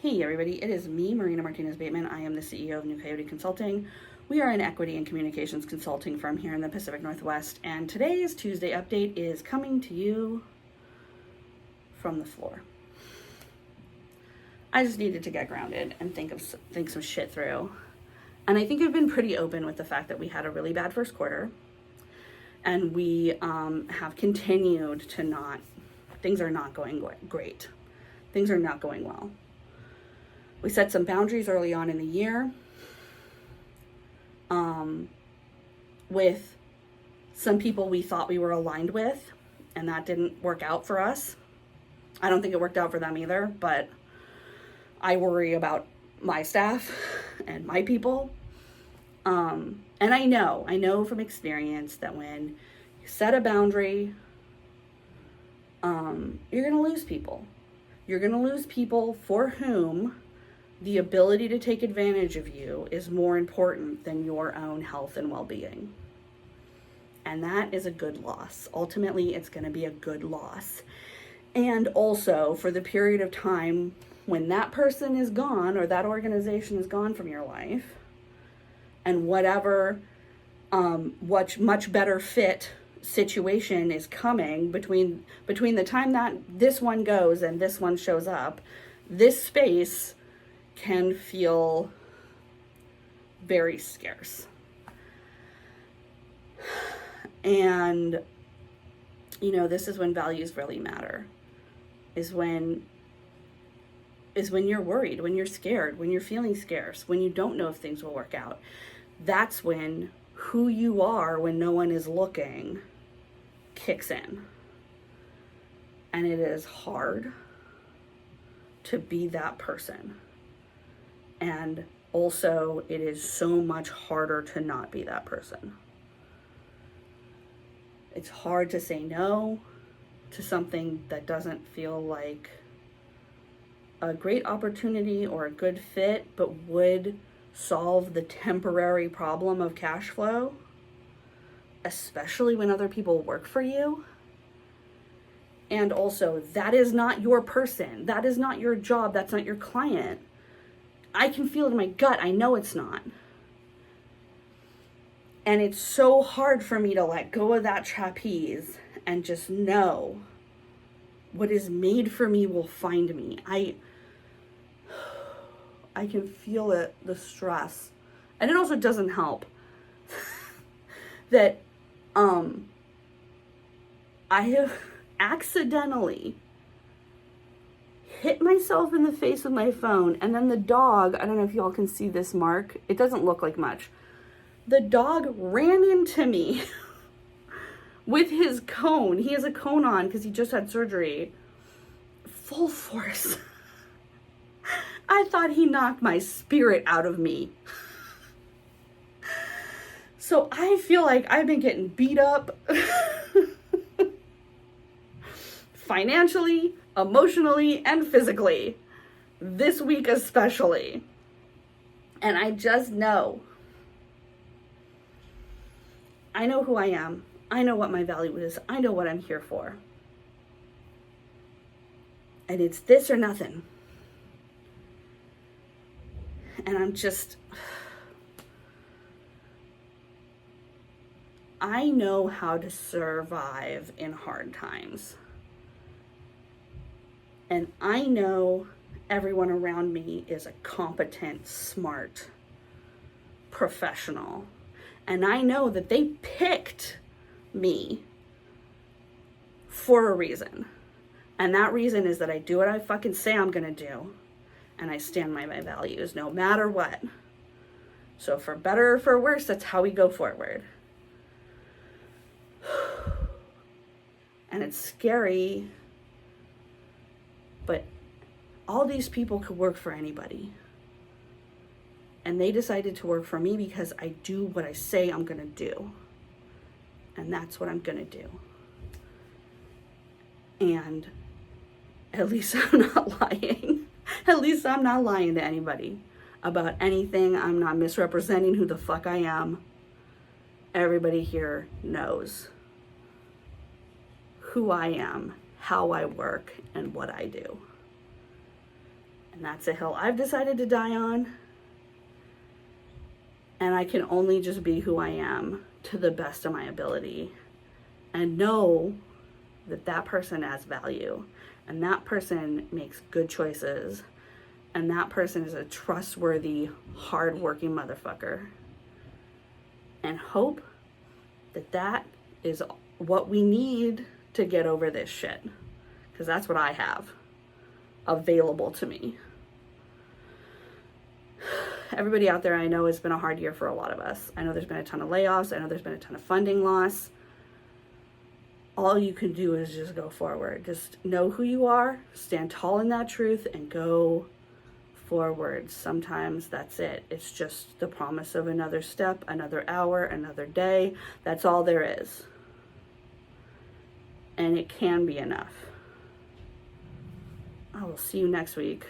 Hey everybody, it is me, Martinez-Bateman. I am the CEO of New Coyote Consulting. We are an equity and communications consulting firm here in the Pacific Northwest, and today's Tuesday update is coming to you from the floor. I just needed to get grounded and think some shit through. And I think I've been pretty open with the fact that we had a really bad first quarter, and we have continued to things are not going great. Things are not going well. We set some boundaries early on in the year with some people we thought we were aligned with, and that didn't work out for us. I don't think it worked out for them either, but I worry about my staff and my people. And I know from experience that when you set a boundary, you're going to lose people. You're going to lose people for whom the ability to take advantage of you is more important than your own health and well-being. And that is a good loss. Ultimately, it's going to be a good loss. And also, for the period of time when that person is gone or that organization is gone from your life, and whatever much better fit situation is coming between the time that this one goes and this one shows up, this space can feel very scarce. And this is when values really matter, is when you're worried, when you're scared, when you're feeling scarce, when you don't know if things will work out. That's when who you are when no one is looking kicks in. And it is hard to be that person. And also, it is so much harder to not be that person. It's hard to say no to something that doesn't feel like a great opportunity or a good fit, but would solve the temporary problem of cash flow, especially when other people work for you. And also, that is not your person. That is not your job. That's not your client. I can feel it in my gut. I know it's not. And it's so hard for me to let go of that trapeze and just know what is made for me will find me. I can feel it, the stress. And it also doesn't help that I have accidentally hit myself in the face with my phone, and then the dog, I don't know if y'all can see this mark. It doesn't look like much. The dog ran into me with his cone. He has a cone on because he just had surgery. Full force. I thought he knocked my spirit out of me. So I feel like I've been getting beat up financially, emotionally, and physically this week especially. And I just know. I know who I am. I know what my value is. I know what I'm here for. And it's this or nothing. And I know how to survive in hard times. And I know everyone around me is a competent, smart professional. And I know that they picked me for a reason. And that reason is that I do what I fucking say I'm gonna do. And I stand by my values no matter what. So for better or for worse, that's how we go forward. And it's scary, but all these people could work for anybody. And they decided to work for me because I do what I say I'm gonna do. And that's what I'm gonna do. And at least I'm not lying. At least I'm not lying to anybody about anything. I'm not misrepresenting who the fuck I am. Everybody here knows who I am, how I work, and what I do. And that's a hill I've decided to die on. And I can only just be who I am to the best of my ability and know that that person has value and that person makes good choices and that person is a trustworthy, hardworking motherfucker. And hope that that is what we need to get over this shit. Because that's what I have available to me. Everybody out there, I know it's been a hard year for a lot of us. I know there's been a ton of layoffs. I know there's been a ton of funding loss. All you can do is just go forward. Just know who you are, stand tall in that truth, and go forward. Sometimes that's it. It's just the promise of another step, another hour, another day. That's all there is. And it can be enough. I will see you next week.